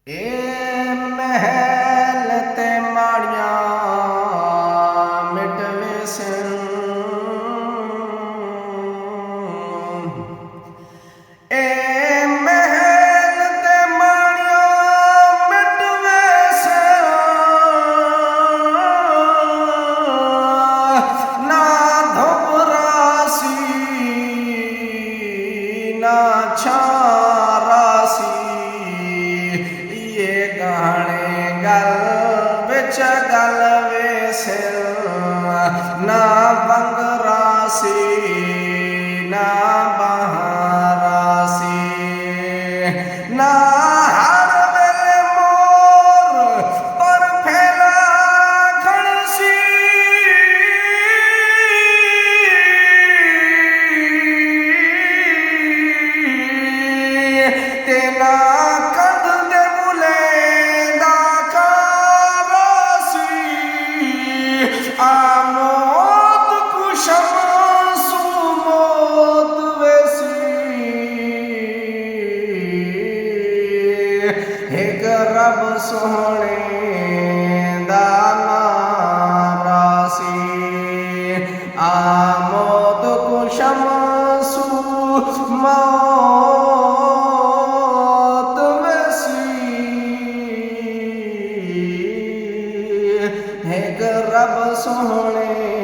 ए महल ते माड़ियां मिटवे सन, ए महल ते माड़ियां मिटवे सन, ना धुपरासी ना छारासी, गहणे गल बिच गल वेसिल, ना बंगरासी ना बहारासी, ना हर वेले मोर पर फैला खड़सी, तेना आमोद कुशम सुमोद वैसी, एक रब सोहने दाना रासी, आमोद कुशम सुमोद रब सोहने